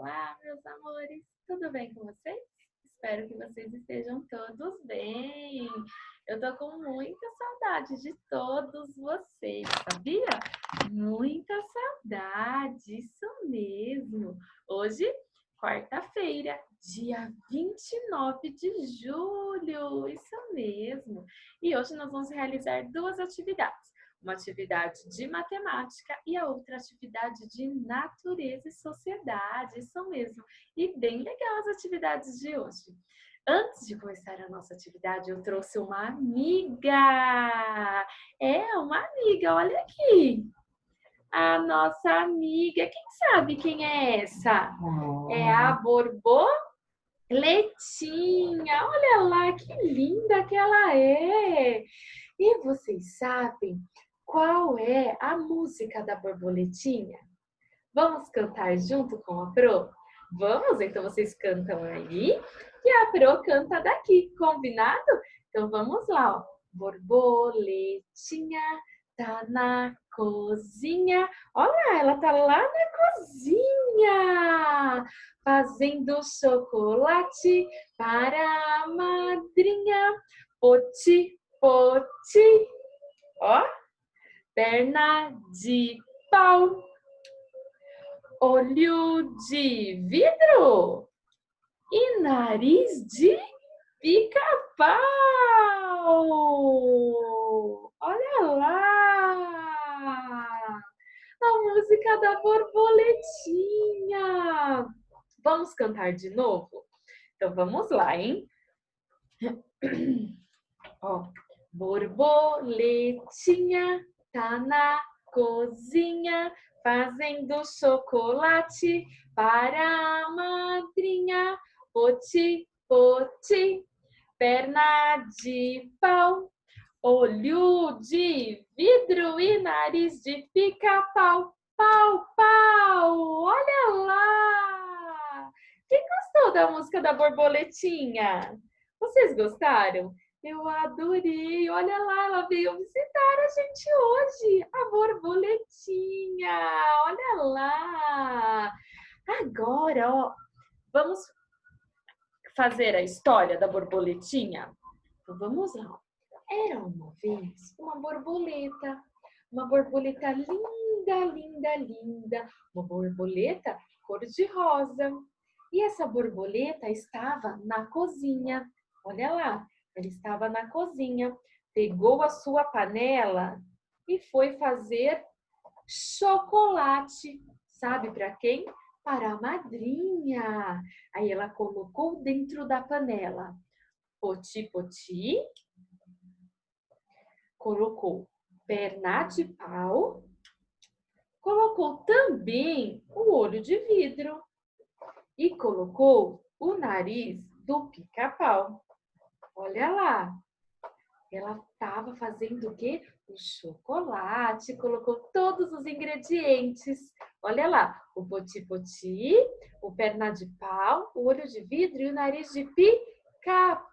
Olá, meus amores, tudo bem com vocês? Espero que vocês estejam todos bem. Eu tô com muita saudade de todos vocês, sabia? Muita saudade, isso mesmo. Hoje, quarta-feira, dia 29 de julho, isso mesmo. E hoje nós vamos realizar duas atividades. Uma atividade de matemática e a outra atividade de natureza e sociedade, isso mesmo. E bem legal as atividades de hoje. Antes de começar a nossa atividade, eu trouxe uma amiga. É, uma amiga, olha aqui. A nossa amiga. Quem sabe quem é essa? É a borboletinha. Olha lá, que linda que ela é. E vocês sabem qual é a música da borboletinha? Vamos cantar junto com a Pro? Vamos? Então vocês cantam aí e a Pro canta daqui, combinado? Então vamos lá, ó. Borboletinha tá na cozinha. Olha, ela tá lá na cozinha, fazendo chocolate para a madrinha. Poti, poti, ó, perna de pau, olho de vidro e nariz de pica-pau. Olha lá! A música da borboletinha. Vamos cantar de novo? Então vamos lá, hein? Ó, borboletinha tá na cozinha fazendo chocolate para a madrinha. Poti, poti, perna de pau, olho de vidro e nariz de pica-pau. Pau, pau, olha lá! Quem gostou da música da borboletinha? Vocês gostaram? Eu adorei! Olha lá, ela veio visitar a gente hoje, a borboletinha! Olha lá! Agora, ó, vamos fazer a história da borboletinha? Então, vamos lá. Era uma vez uma borboleta linda, linda, linda, uma borboleta cor-de-rosa. E essa borboleta estava na cozinha. Olha lá, ela estava na cozinha, pegou a sua panela e foi fazer chocolate. Sabe para quem? Para a madrinha. Aí ela colocou dentro da panela poti poti, colocou perna de pau, colocou também o olho de vidro e colocou o nariz do pica-pau. Olha lá, ela estava fazendo o quê? O chocolate, colocou todos os ingredientes. Olha lá, o poti-poti, o perna de pau, o olho de vidro e o nariz de pica-pau.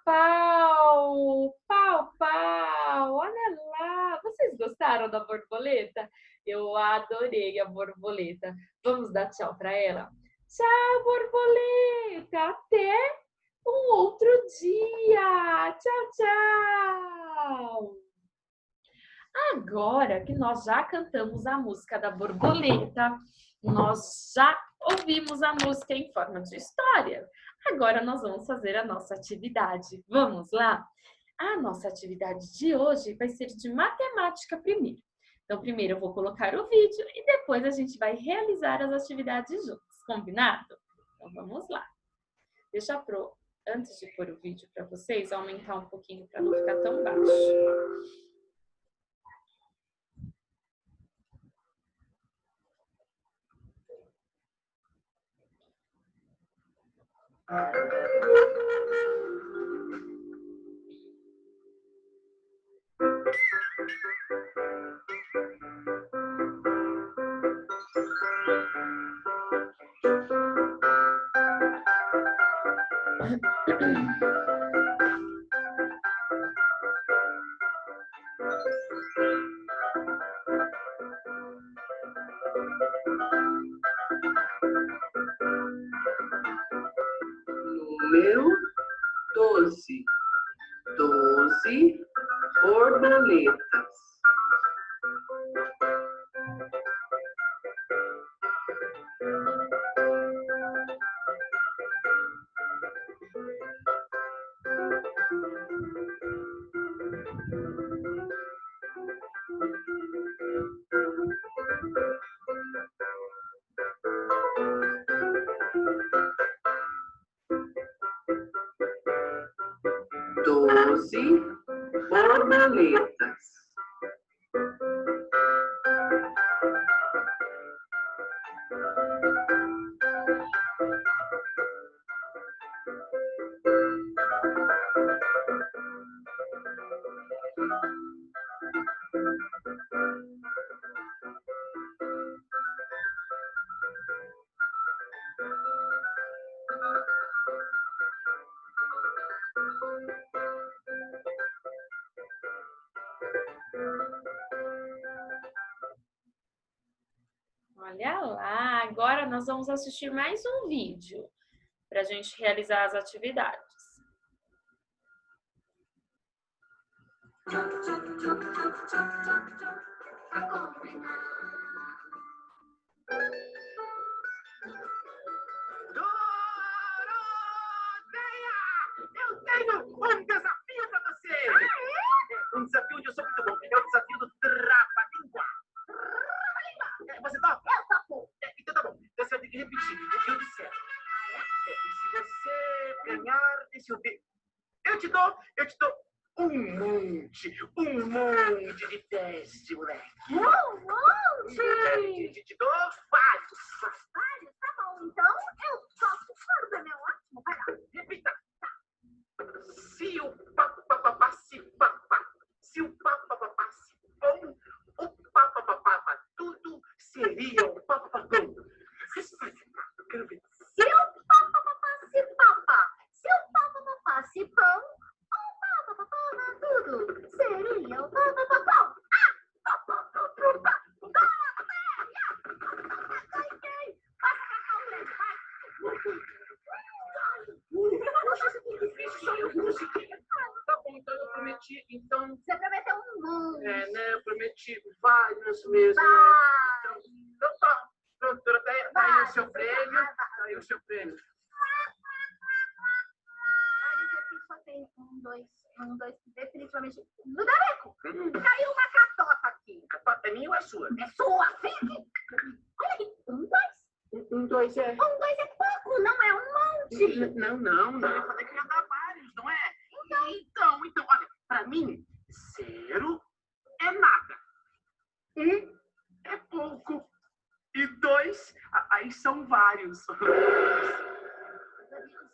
Pau, pau. Olha lá, vocês gostaram da borboleta? Eu adorei a borboleta. Vamos dar tchau para ela? Tchau, borboleta. Até um outro dia. Tchau, tchau. Agora que nós já cantamos a música da borboleta, nós já ouvimos a música em forma de história. Agora nós vamos fazer a nossa atividade. Vamos lá? A nossa atividade de hoje vai ser de matemática primeiro. Então, primeiro eu vou colocar o vídeo e depois a gente vai realizar as atividades juntos. Combinado? Então, vamos lá. Deixa eu, antes de pôr o vídeo para vocês, aumentar um pouquinho para não ficar tão baixo. número 12. 12 borboletas. Doze borboletas. Olha lá, agora nós vamos assistir mais um vídeo para a gente realizar as atividades. Doroteia! Eu tenho um desafio para você! Um desafio onde eu sou muito bom. É o desafio do trava-língua. Você topa? Eu topo. Então tá bom. Então você vai ter que repetir o que eu disser. E se você ganhar, eu te dou um monte de teste, moleque. Um monte! Te dou vários. Vários? Tá bom, então eu topo. Claro, pra mim é ótimo. Vai lá. Repita. Se o papapá se papá, se o papapá se pão, o papapá tudo seria o papapagão. Eu quero ver. Se o papapá se papa, se o papapá se pão, o papapá tudo seria o papapapão. Tá bom, então eu prometi, então... Você prometeu um monte. né, eu prometi vários mesmo, né? Então tá, pronto, Doroteia, tá aí o seu prêmio, tá aí o seu prêmio. Aqui só tem um, dois, definitivamente. No Dareco, caiu uma catota aqui. Catota é minha ou é sua? É sua, fique. Olha aqui, Dois é... Um, dois é pouco, não é um monte. Não, eu falei que ia dar vários, não é? Então, olha, pra mim, 0 é nada. 1 é pouco. E 2, aí são vários. Isso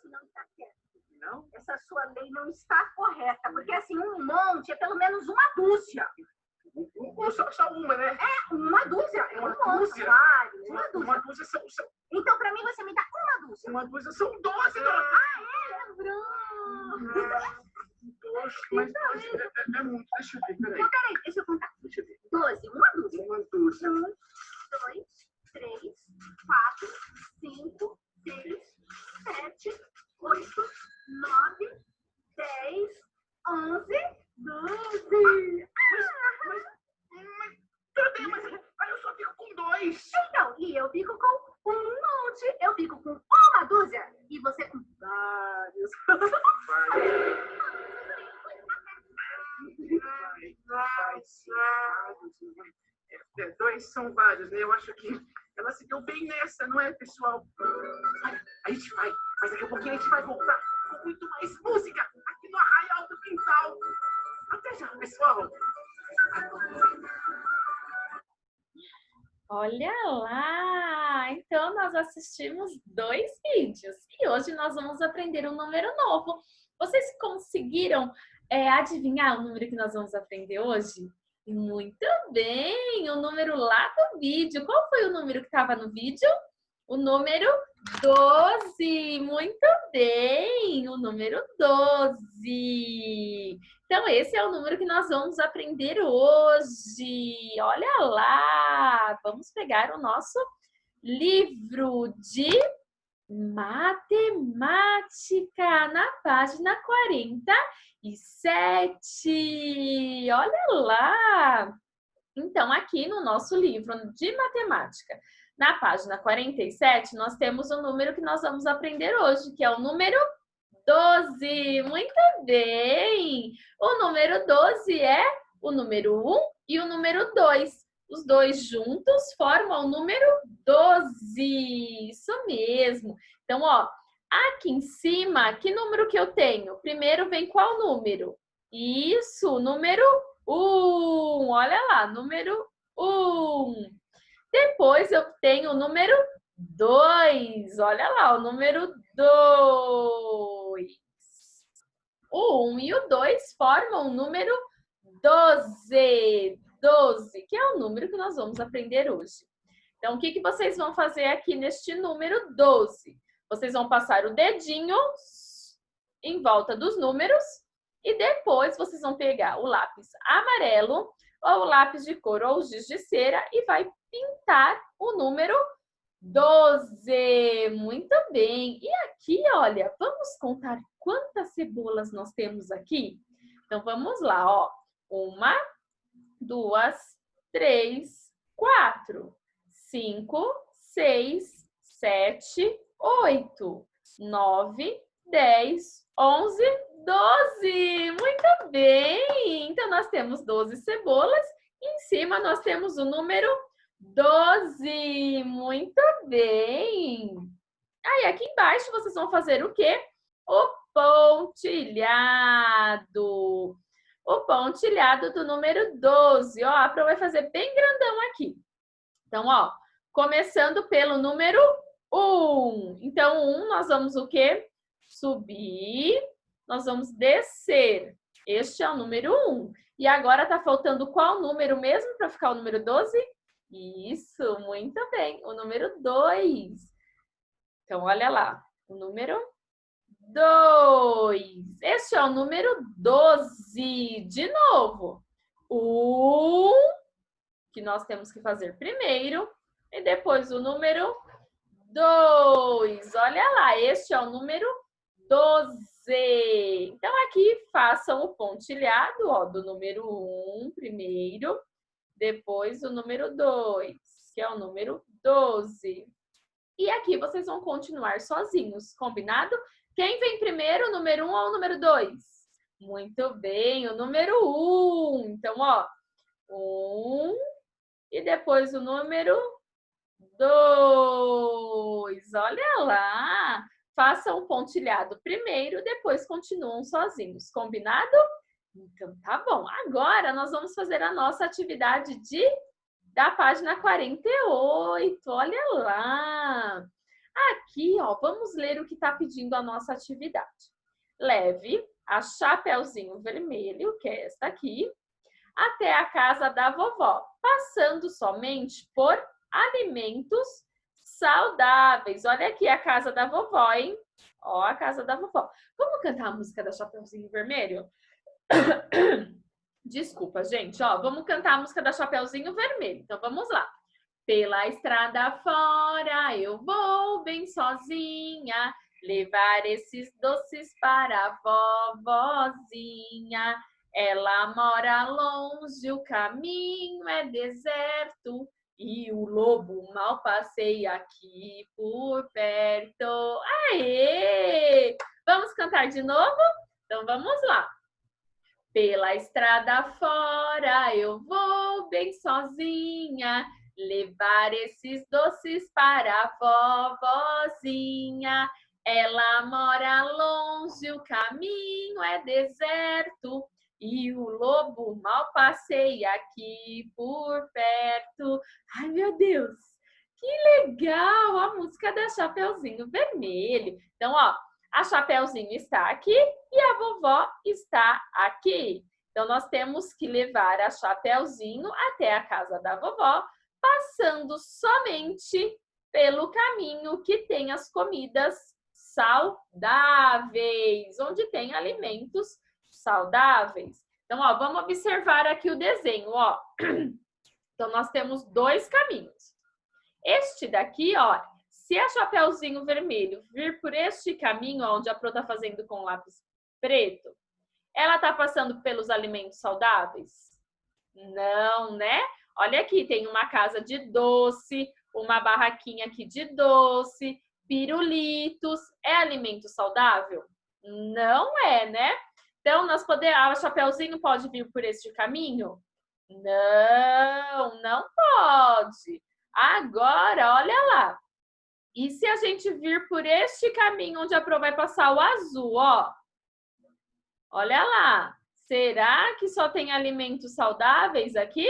não está certo. Não? Essa sua lei não está correta, porque assim, um monte é pelo menos uma dúzia. Só uma, né? É, uma dúzia. É Uma um monte, dúzia? vários, uma dúzia. Uma dúzia são... Então, pra mim, você me dá uma dúzia. Uma dúzia são 12, Doroteia. Lembrou. 12, mas 12 é muito. Deixa eu ver, peraí. Então, peraí, deixa eu contar. Deixa eu ver. 12, uma dúzia. Uma dúzia. 1, 2, 3, 4, 5, 6, 7, 8, 9, 10, 11, 12. Doroteia, mas aí eu só fico com 2. Então, e eu fico com um monte. Eu fico com uma dúzia. E você com vários. Dois são vários, né? Eu acho que ela se deu bem nessa, não é, pessoal? A gente vai, mas daqui a pouquinho a gente vai voltar com muito mais música aqui no Arraial do Quintal. Até já, pessoal! Olha lá! Então, nós assistimos 2 vídeos e hoje nós vamos aprender um número novo. Vocês conseguiram adivinhar o número que nós vamos aprender hoje? Muito bem! O número lá do vídeo. Qual foi o número que estava no vídeo? O número 12. Muito bem! O número 12. Então, esse é o número que nós vamos aprender hoje. Olha lá! Vamos pegar o nosso livro de matemática, na página 47. Olha lá! Então, aqui no nosso livro de matemática, na página 47, nós temos o número que nós vamos aprender hoje, que é o número 12. Muito bem! O número 12 é o número 1 e o número 2. Os dois juntos formam o número 12. Isso mesmo. Então, ó, aqui em cima, que número que eu tenho? Primeiro vem qual número? Isso, número 1. Olha lá, número 1. Depois eu tenho o número 2. Olha lá, o número 2. O 1 e o 2 formam o número 12. 12, que é o número que nós vamos aprender hoje. Então, o que vocês vão fazer aqui neste número 12? Vocês vão passar o dedinho em volta dos números e depois vocês vão pegar o lápis amarelo ou o lápis de cor ou o giz de cera e vai pintar o número 12. Muito bem. E aqui, olha, vamos contar quantas cebolas nós temos aqui? Então, vamos lá, ó. 1, 2, 3, 4, 5, 6, 7, 8, 9, 10, 11, 12. Muito bem! Então, nós temos 12 cebolas e em cima nós temos o número 12. Muito bem! Aí, aqui embaixo, vocês vão fazer o quê? O pontilhado. O pontilhado do número 12. Ó, a Pro vai fazer bem grandão aqui. Então, ó, começando pelo número 1. Então, 1, nós vamos o quê? Subir. Nós vamos descer. Este é o número 1. E agora tá faltando qual número mesmo para ficar o número 12? Isso, muito bem. O número 2. Então, olha lá. O número 2. Este é o número 12. De novo. 1, que nós temos que fazer primeiro. E depois o número 2. Olha lá, este é o número 12. Então, aqui façam o pontilhado, ó, do número 1 primeiro. Depois o número 2, que é o número 12. E aqui vocês vão continuar sozinhos, combinado? Quem vem primeiro, o número 1 ou o número 2? Muito bem, o número 1. Então, ó, 1 e depois o número 2. Olha lá. Façam o pontilhado primeiro, depois continuam sozinhos, combinado? Então, tá bom. Agora, nós vamos fazer a nossa atividade da página 48. Olha lá. Aqui, ó, vamos ler o que está pedindo a nossa atividade. Leve a Chapeuzinho Vermelho, que é esta aqui, até a casa da vovó, passando somente por alimentos saudáveis. Olha aqui a casa da vovó, hein? Ó, a casa da vovó. Vamos cantar a música da Chapeuzinho Vermelho? Desculpa, gente. Ó, vamos cantar a música da Chapeuzinho Vermelho. Então, vamos lá. Pela estrada fora eu vou bem sozinha, levar esses doces para a vovozinha. Ela mora longe, o caminho é deserto e o lobo mal passeia aqui por perto. Aê! Vamos cantar de novo? Então vamos lá. Pela estrada fora eu vou bem sozinha, levar esses doces para a vovozinha. Ela mora longe, o caminho é deserto e o lobo mal passeia aqui por perto. Ai, meu Deus, que legal a música da Chapeuzinho Vermelho. Então, ó, a Chapeuzinho está aqui e a vovó está aqui. Então, nós temos que levar a Chapeuzinho até a casa da vovó, passando somente pelo caminho que tem as comidas saudáveis, onde tem alimentos saudáveis. Então, ó, vamos observar aqui o desenho, ó. Então, nós temos dois caminhos. Este daqui, ó, Se a Chapeuzinho Vermelho vir por este caminho, onde a Pro tá fazendo com lápis preto, ela tá passando pelos alimentos saudáveis? Não, né? Olha aqui, tem uma casa de doce, uma barraquinha aqui de doce, pirulitos. É alimento saudável? Não é, né? Então, a Chapeuzinho pode vir por este caminho? Não, não pode. Agora, olha lá. E se a gente vir por este caminho onde a Pro vai passar o azul, ó? Olha lá. Será que só tem alimentos saudáveis aqui?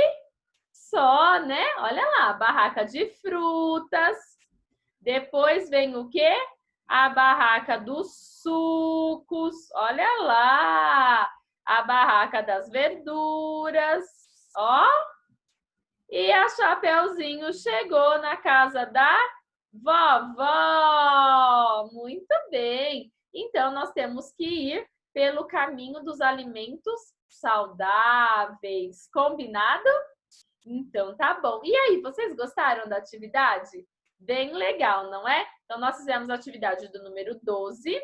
Só, né? Olha lá, barraca de frutas. Depois vem o quê? A barraca dos sucos. Olha lá. A barraca das verduras. Ó. E a Chapeuzinho chegou na casa da vovó. Muito bem. Então, nós temos que ir pelo caminho dos alimentos saudáveis. Combinado? Então, tá bom. E aí, vocês gostaram da atividade? Bem legal, não é? Então, nós fizemos a atividade do número 12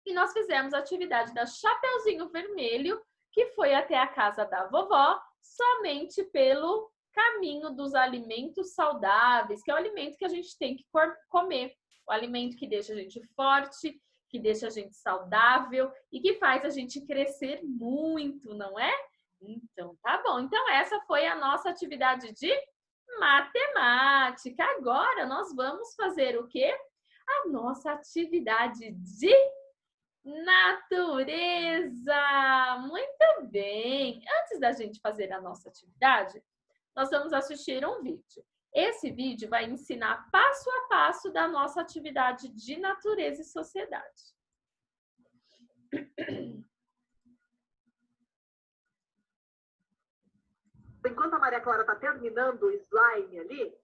e nós fizemos a atividade da Chapeuzinho Vermelho, que foi até a casa da vovó, somente pelo caminho dos alimentos saudáveis, que é o alimento que a gente tem que comer. O alimento que deixa a gente forte, que deixa a gente saudável e que faz a gente crescer muito, não é? Então, tá bom. Então, essa foi a nossa atividade de matemática. Agora, nós vamos fazer o quê? A nossa atividade de natureza. Muito bem. Antes da gente fazer a nossa atividade, nós vamos assistir um vídeo. Esse vídeo vai ensinar passo a passo da nossa atividade de natureza e sociedade. Enquanto a Maria Clara está terminando o slime ali,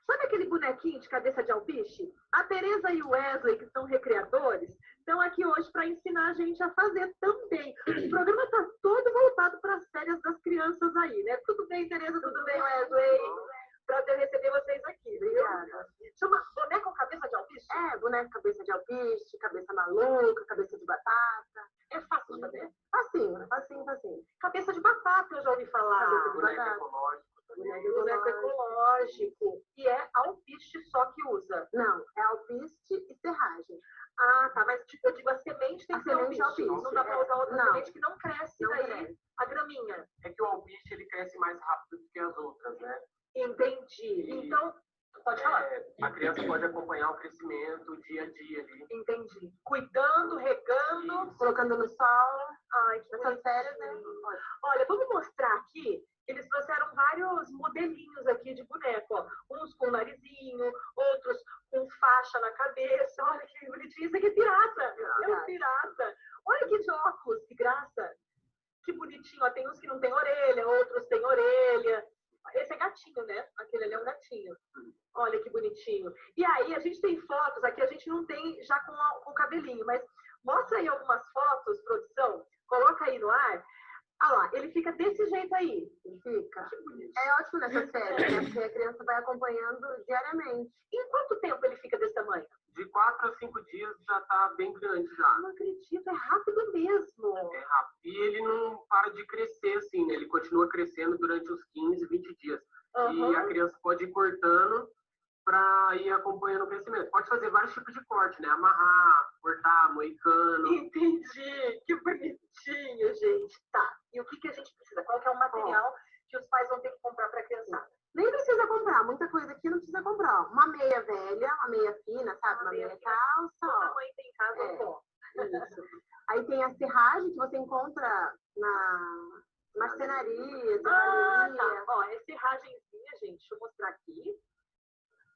sabe aquele bonequinho de cabeça de alpiche? A Tereza e o Wesley, que são recreadores, estão aqui hoje para ensinar a gente a fazer também. O programa está todo voltado para as férias das crianças aí, né? Tudo bem, Tereza? Tudo bem, Wesley? Prazer receber vocês aqui. Obrigada. Chama boneco cabeça de alpiche? É, boneco cabeça de alpiche, cabeça maluca, cabeça de batata. É fácil de fazer? Facinho, facinho, facinho. Cabeça de batata, eu já ouvi falar. Cabeça de Boneco batata. ecológico. Boneco ecológico. E é alpiste só que usa? Não, é alpiste e serragem. Ah, tá. Mas tipo, eu digo, a semente tem que ser alpiste. Não dá pra usar outra semente que não cresce daí a graminha. É que o alpiste ele cresce mais rápido do que as outras, né? Entendi. Então, pode falar. A criança pode acompanhar o crescimento dia a dia ali. Entendi. Cuidando, regando, colocando no sol. Ai, que essas férias, né? Olha, vamos mostrar aqui. Eles trouxeram vários modelinhos aqui de boneco, ó. Uns com narizinho, outros com faixa na cabeça. Olha que bonitinho. Isso aqui é pirata. É um pirata. Olha que de óculos, que graça. Que bonitinho. Ó, tem uns que não tem orelha, outros têm orelha. Esse é gatinho, né? Aquele ali é um gatinho. Olha que bonitinho. E aí, a gente tem fotos, aqui a gente não tem já com o cabelinho, mas mostra aí algumas fotos, produção. Coloca aí no ar. Ah lá, ele fica desse jeito aí. Ele fica. Que bonito. É ótimo nessas férias, né? Porque a criança vai acompanhando diariamente. E em quanto tempo ele fica desse tamanho? De 4 a 5 dias já tá bem grande já. Não acredito, é rápido mesmo. É rápido. E ele não para de crescer assim, né? Ele continua crescendo durante os 15, 20 dias. E a criança pode ir cortando para ir acompanhando o crescimento. Pode fazer vários tipos de corte, né? Amarrar, cortar, moicano. Entendi. Que bonitinho, gente. Tá. E o que a gente precisa? Qual que é o material que os pais vão ter que comprar para a criançada? Nem precisa comprar. Muita coisa aqui não precisa comprar. Uma meia velha, uma meia fina, sabe? Uma meia calça. Toda mãe tem em casa, Isso. Aí tem a serragem que você encontra na marcenarias, Tá. Ó, é serragenzinha, gente. Deixa eu mostrar aqui.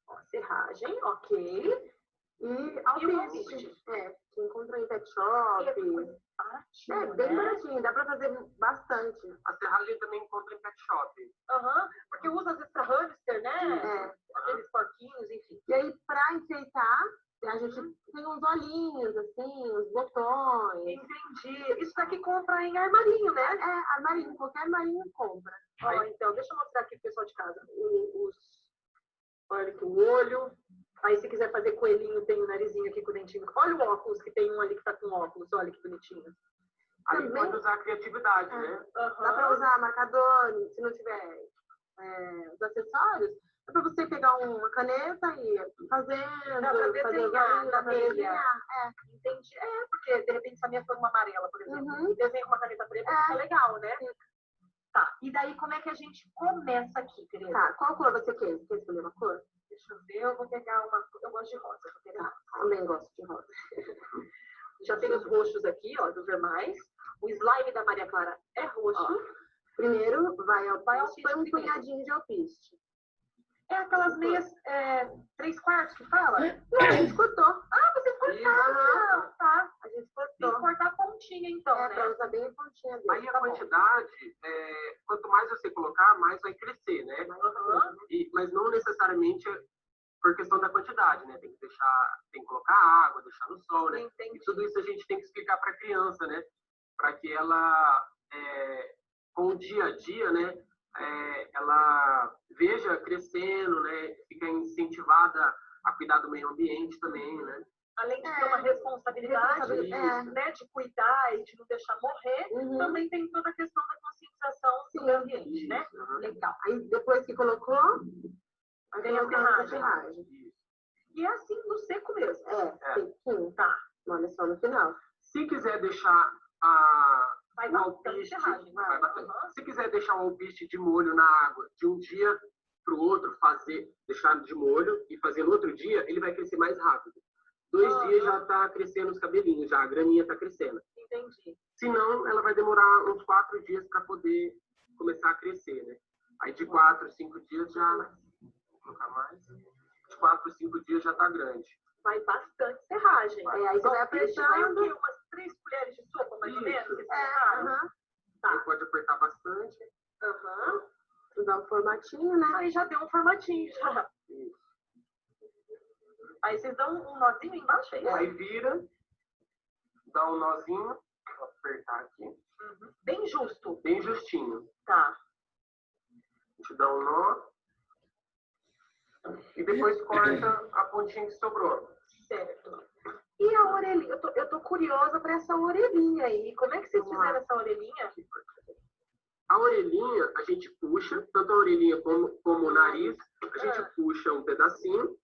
Ó, serragem, ok. E alpiste. Que encontra em pet shop. É bem baratinho, dá pra fazer bastante. A serragem também encontra em pet shop. Porque usa às vezes pra hamster, né? Aqueles porquinhos, enfim. E aí, pra enfeitar, a gente tem uns olhinhos, assim, uns botões. Entendi. Isso daqui compra em armarinho, né? É, armarinho. Qualquer armarinho compra. Ó, então, deixa eu mostrar aqui pro pessoal de casa. Olha aqui o olho. Aí, se quiser fazer coelhinho, tem o narizinho aqui com o dentinho. Olha o óculos, que tem um ali que tá com óculos. Olha que bonitinho. Aí pode usar a criatividade, né? Dá pra usar marcador, se não tiver os acessórios, dá pra você pegar uma caneta e fazendo, Dá pra fazer desenhar, dá pra desenhar. Entendi. Porque de repente se a minha for uma amarela, por exemplo, Uhum. e desenha com uma caneta preta, fica legal, né? Tá. E daí, como é que a gente começa aqui, Tereza? Tá, qual cor você quer? Você quer escolher uma cor? Deixa eu ver, eu vou pegar uma. Eu gosto de rosa, vou pegar. Também gosto de rosa. Já tem os roxos aqui, ó, dos vermais. O slime da Maria Clara é roxo. Ó, primeiro vai ao Vai alpiste, põe um primeiro. punhadinho de alpiste. É aquelas meias 3/4 que fala? Não, a gente cortou. Ah, vocês cortaram! Tá. A gente Tem que cortou. cortar a pontinha, então, Pra né? usar bem a pontinha dele. Aí a quantidade, quanto mais você colocar, mais vai crescer, né? Aham. Mas não necessariamente por questão da quantidade, né? Tem que colocar água, deixar no sol, né? Entendi. E tudo isso a gente tem que explicar para a criança, né? Para que ela, com o dia a dia, né? Ela veja crescendo, né? Fica incentivada a cuidar do meio ambiente também, né? Além de ter uma responsabilidade, né, de cuidar e de não deixar morrer, Uhum. também tem toda a questão da conscientização do meio ambiente, né? Uhum. Legal. Aí depois que colocou, vai Vem a colocando serragem. E é assim, no seco mesmo. Sim. Tá. Olha só no final. Se quiser deixar Vai o bastante alpiste, serragem. vai bastante. Aham. Se quiser deixar o alpiste de molho na água de um dia para o outro, deixar de molho e fazer no outro dia, ele vai crescer mais rápido. 2 dias já está crescendo os cabelinhos, já a graninha está crescendo. Entendi. Senão, ela vai demorar uns 4 dias para poder começar a crescer, né? Aí de 4, 5 dias já... Vou colocar mais. De 4, 5 dias já está grande. Vai bastante serragem. Aí você vai apertando. Umas 3 colheres de sopa, mais ou Isso. menos? esse serragem? Aham. Aí pode apertar bastante. Aham. Dá um formatinho, né? Aí já deu um formatinho, já. Isso. Aí vocês dão um nozinho embaixo aí? Aí vira, dá um nozinho, vou apertar aqui, Uhum. Bem justo. bem justinho. Tá. A gente dá um nó e depois corta a pontinha que sobrou. Certo. E a orelhinha? Eu tô curiosa para essa orelhinha aí. Como é que vocês Vamos lá. fizeram essa orelhinha? A orelhinha, a gente puxa, tanto a orelhinha como o nariz, a gente puxa um pedacinho.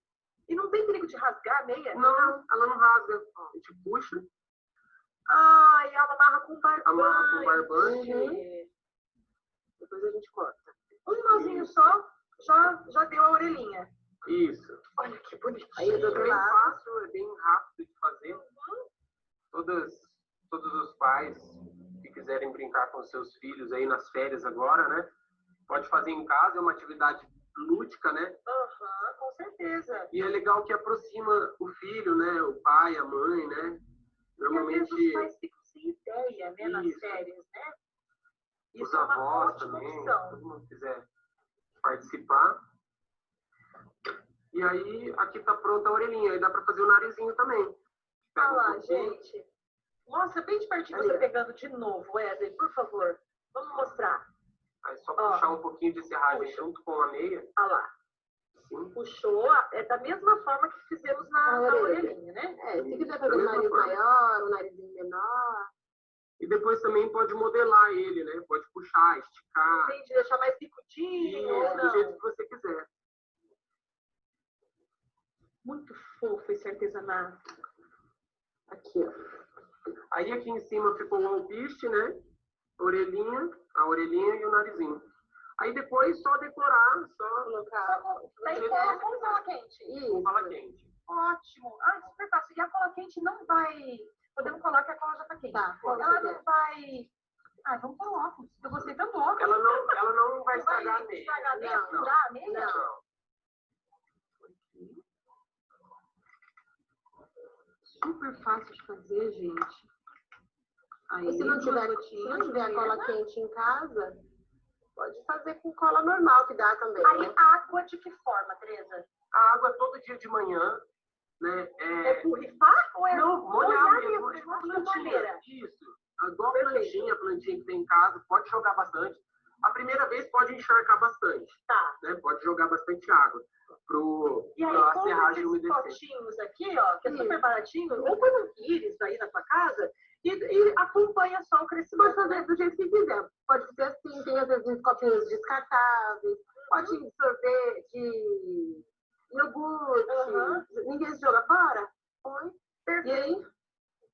E não tem perigo de rasgar a meia? Não, ela não rasga. A gente puxa, Ai, ela amarra com barbante. amarra com barbante. Depois a gente corta. Um nozinho só, já deu a orelhinha. Isso. Olha que bonitinho. Aí eu É dou do bem lado. fácil, é bem rápido de fazer. Todos os pais que quiserem brincar com seus filhos aí nas férias agora, né? Pode fazer em casa, é uma atividade lúdica, né? Aham, com certeza. E é legal que aproxima o filho, né? O pai, a mãe, né? E às vezes os Normalmente pais ficam sem ideia, né, nas Isso. férias, né? os Isso é uma avós ótima também, opção. todo mundo quiser participar. E aí, aqui tá pronta a orelhinha. Aí dá pra fazer o narizinho também. Pega Olha um lá, pouquinho. gente. Mostra bem de pertinho Ali, você ó. pegando de novo, Wesley, por favor. Vamos mostrar. Aí só Ó. puxar um pouquinho de serragem Puxa. junto com a meia. Olha lá. Assim. Puxou, é da mesma forma que fizemos na orelhinha, né? Se quiser fazer Da um mesma nariz forma. maior, um narizinho menor. E depois também pode modelar ele, né? Pode puxar, esticar. Tem de deixar mais picudinho ou Do jeito não. que você quiser. Muito fofo esse artesanato. Aqui, ó. Aí aqui em cima ficou o alpiste, né? A orelhinha e o narizinho. Aí depois só decorar, só Colocar. Daí cola com cola quente. com cola quente. Ótimo. Ah, super fácil. E a cola quente não vai... Podemos colar que a cola já tá quente. Tá, cola Ela você não quer. vai... Ah, vamos pôr o óculos. Eu gostei tanto do óculos. Ela não vai Não estragar a vai meia. estragar a meia, Não, furar a meia? Não. Super fácil de fazer, gente. Aí, E se não tiver cola quente em casa, pode fazer com cola normal, que dá também. Aí, Né? água de que forma, Tereza? A água todo dia de manhã, né? É borrifar ou é Não, molhar mesmo. mesmo? Igual Na planilha. plantinha. Isso. Igual plantinha que tem em casa, pode jogar bastante. A primeira vez pode encharcar bastante, Tá. né? Pode jogar bastante água. E aí, pra compra serragem esses umedecer. potinhos aqui, ó, que é super baratinho, ou põe um pires aí na sua casa e acompanha só o crescimento. Pode fazer do jeito que quiser. Pode ser assim, tem às vezes uns copinhos descartáveis, potinho de sorvete, de iogurte. Ninguém se joga fora? Põe. E aí,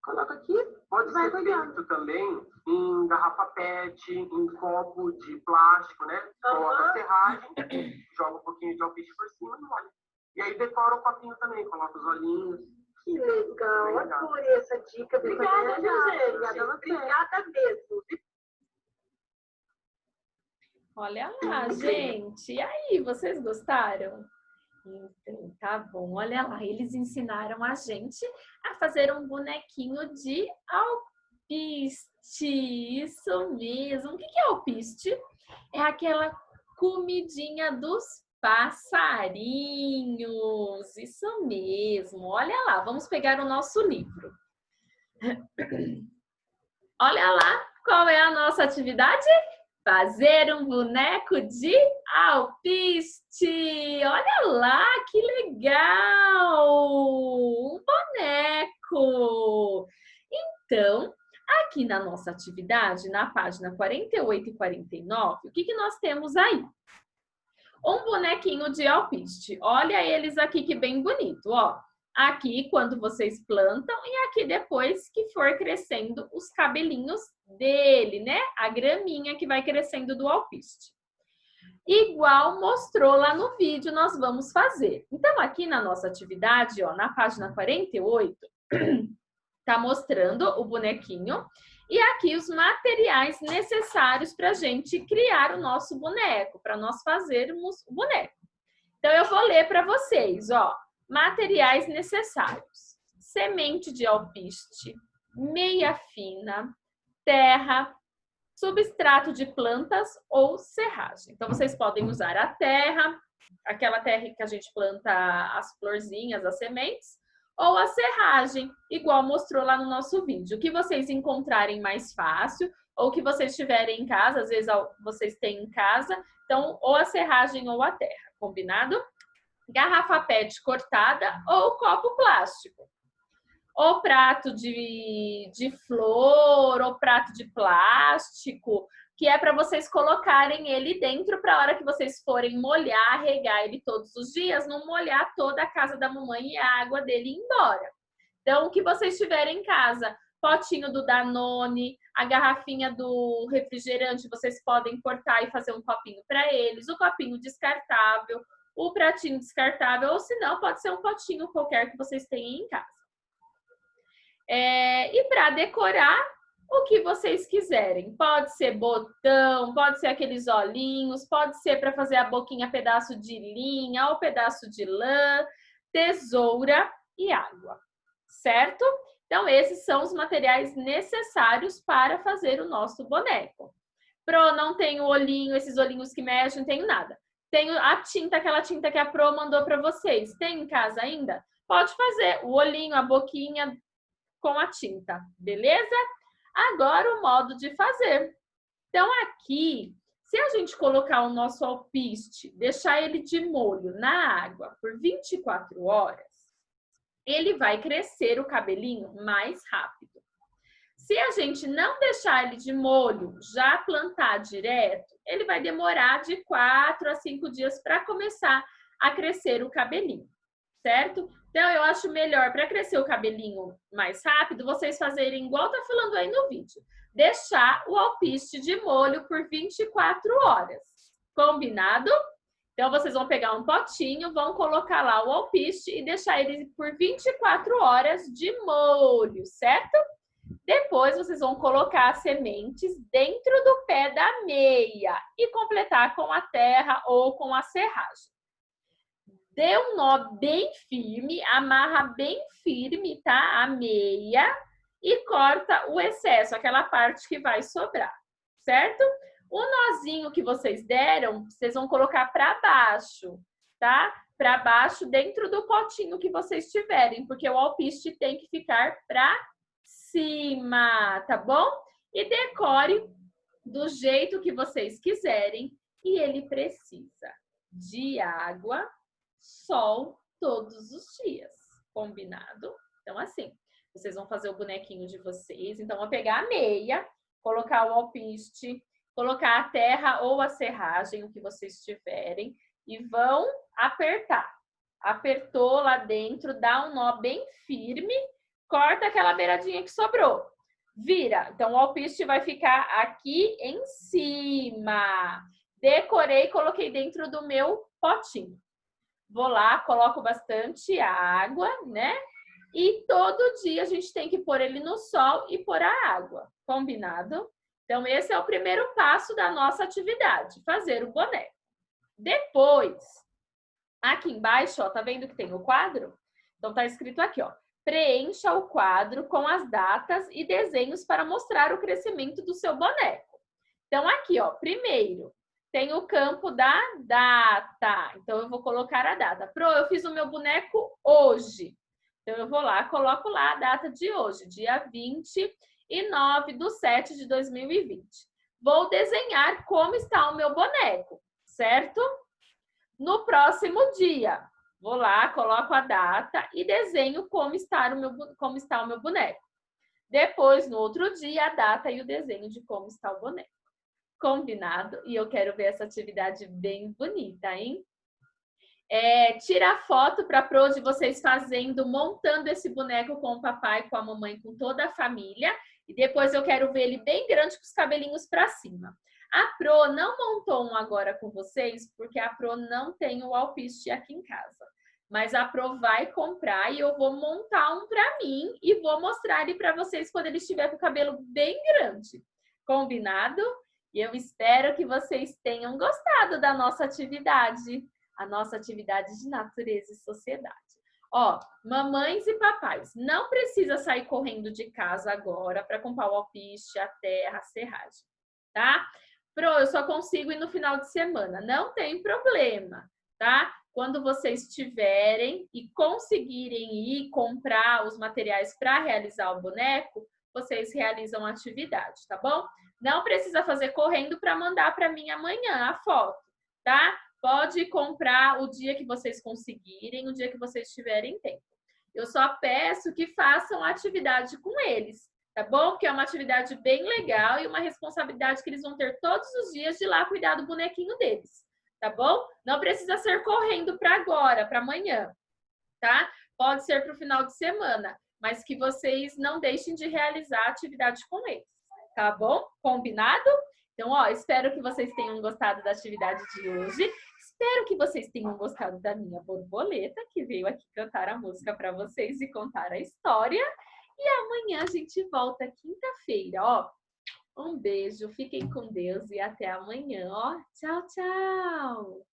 coloca aqui, Pode vai ser cuidando. feito também em garrafa PET, em copo de plástico, né? Coloca a serragem, joga um pouquinho de alpiste por cima e molha. E aí decora o copinho também, coloca os olhinhos. Que legal, Bem legal. adorei essa dica. Obrigada, viu, gente? Obrigada a você. Obrigada mesmo. Olha lá, gente. E aí, vocês gostaram? Então, tá bom. Olha lá, eles ensinaram a gente a fazer um bonequinho de alpiste. Isso mesmo. O que é alpiste? É aquela comidinha dos passarinhos. Isso mesmo. Olha lá, vamos pegar o nosso livro. Olha lá, qual é a nossa atividade? Fazer um boneco de alpiste. Olha lá, que legal! Um boneco. Então, aqui na nossa atividade, na página 48 e 49, o que nós temos aí? Um bonequinho de alpiste. Olha eles aqui que bem bonito, ó. Aqui quando vocês plantam e aqui depois que for crescendo os cabelinhos dele, né? A graminha que vai crescendo do alpiste. Igual mostrou lá no vídeo, nós vamos fazer. Então, aqui na nossa atividade, ó, na página 48, tá mostrando o bonequinho e aqui os materiais necessários para a gente criar o nosso boneco, para nós fazermos o boneco. Então, eu vou ler para vocês, ó. Materiais necessários: semente de alpiste, meia fina, terra, substrato de plantas ou serragem. Então, vocês podem usar a terra, aquela terra que a gente planta as florzinhas, as sementes, ou a serragem, igual mostrou lá no nosso vídeo. O que vocês encontrarem mais fácil, ou que vocês tiverem em casa, às vezes vocês têm em casa, então, ou a serragem ou a terra, combinado? Garrafa PET cortada ou copo plástico. Ou prato de flor, ou prato de plástico, que é para vocês colocarem ele dentro para a hora que vocês forem molhar, regar ele todos os dias, não molhar toda a casa da mamãe e a água dele ir embora. Então, o que vocês tiverem em casa, potinho do Danone, a garrafinha do refrigerante, vocês podem cortar e fazer um copinho para eles, o copinho descartável, o pratinho descartável, ou se não, pode ser um potinho qualquer que vocês tenham em casa. E para decorar, o que vocês quiserem. Pode ser botão, pode ser aqueles olhinhos, pode ser para fazer a boquinha pedaço de linha ou pedaço de lã, tesoura e água, certo? Então, esses são os materiais necessários para fazer o nosso boneco. Pro, não tenho olhinho, esses olhinhos que mexem, não tenho nada. Tenho a tinta, aquela tinta que a Pro mandou para vocês. Tem em casa ainda? Pode fazer o olhinho, a boquinha com a tinta, beleza? Agora o modo de fazer. Então aqui, se a gente colocar o nosso alpiste, deixar ele de molho na água por 24 horas, ele vai crescer o cabelinho mais rápido. Se a gente não deixar ele de molho, já plantar direto, ele vai demorar de 4 a 5 dias para começar a crescer o cabelinho, certo? Então, eu acho melhor, para crescer o cabelinho mais rápido, vocês fazerem igual tá falando aí no vídeo. Deixar o alpiste de molho por 24 horas. Combinado? Então, vocês vão pegar um potinho, vão colocar lá o alpiste e deixar ele por 24 horas de molho, certo? Depois, vocês vão colocar as sementes dentro do pé da meia e completar com a terra ou com a serragem. Dê um nó bem firme, amarra bem firme, tá? A meia e corta o excesso, aquela parte que vai sobrar, certo? O nozinho que vocês deram, vocês vão colocar para baixo, tá? Para baixo dentro do potinho que vocês tiverem, porque o alpiste tem que ficar para cima, tá bom? E decore do jeito que vocês quiserem e ele precisa de água, sol todos os dias. Combinado? Então, assim, vocês vão fazer o bonequinho de vocês. Então, vou pegar a meia, colocar o alpiste, colocar a terra ou a serragem, o que vocês tiverem, e vão apertar. Apertou lá dentro, dá um nó bem firme, corta aquela beiradinha que sobrou. Vira. Então, o alpiste vai ficar aqui em cima. Decorei e coloquei dentro do meu potinho. Vou lá, coloco bastante água, né? E todo dia a gente tem que pôr ele no sol e pôr a água. Combinado? Então, esse é o primeiro passo da nossa atividade, fazer o boneco. Depois, aqui embaixo, ó, tá vendo que tem o quadro? Então, tá escrito aqui, ó. Preencha o quadro com as datas e desenhos para mostrar o crescimento do seu boneco. Então, aqui, ó, primeiro, tem o campo da data. Então, eu vou colocar a data. Pro, eu fiz o meu boneco hoje. Então, eu vou lá, coloco lá a data de hoje, dia 29/7/2020. Vou desenhar como está o meu boneco, certo? No próximo dia, vou lá, coloco a data e desenho como está o meu boneco. Depois, no outro dia, a data e o desenho de como está o boneco. Combinado? E eu quero ver essa atividade bem bonita, hein? Tira foto para Pro de vocês fazendo, montando esse boneco com o papai, com a mamãe, com toda a família. E depois eu quero ver ele bem grande com os cabelinhos para cima. A Pro não montou um agora com vocês, porque a Pro não tem o alpiste aqui em casa. Mas a Pro vai comprar e eu vou montar um para mim e vou mostrar ele para vocês quando ele estiver com o cabelo bem grande. Combinado? E eu espero que vocês tenham gostado da nossa atividade. A nossa atividade de natureza e sociedade. Ó, mamães e papais, não precisa sair correndo de casa agora para comprar o alpiste, a terra, a serragem, tá? Pro, eu só consigo ir no final de semana. Não tem problema, tá? Quando vocês tiverem e conseguirem ir comprar os materiais para realizar o boneco, vocês realizam a atividade, tá bom? Não precisa fazer correndo para mandar para mim amanhã a foto, tá? Pode comprar o dia que vocês conseguirem, o dia que vocês tiverem tempo. Eu só peço que façam a atividade com eles, tá bom? Porque é uma atividade bem legal e uma responsabilidade que eles vão ter todos os dias de ir lá cuidar do bonequinho deles, tá bom? Não precisa ser correndo para agora, para amanhã, tá? Pode ser para o final de semana, mas que vocês não deixem de realizar a atividade com eles, tá bom? Combinado? Então, ó, espero que vocês tenham gostado da atividade de hoje. Espero que vocês tenham gostado da minha borboleta, que veio aqui cantar a música para vocês e contar a história. E amanhã a gente volta quinta-feira, ó. Um beijo, fiquem com Deus e até amanhã, ó. Tchau, tchau!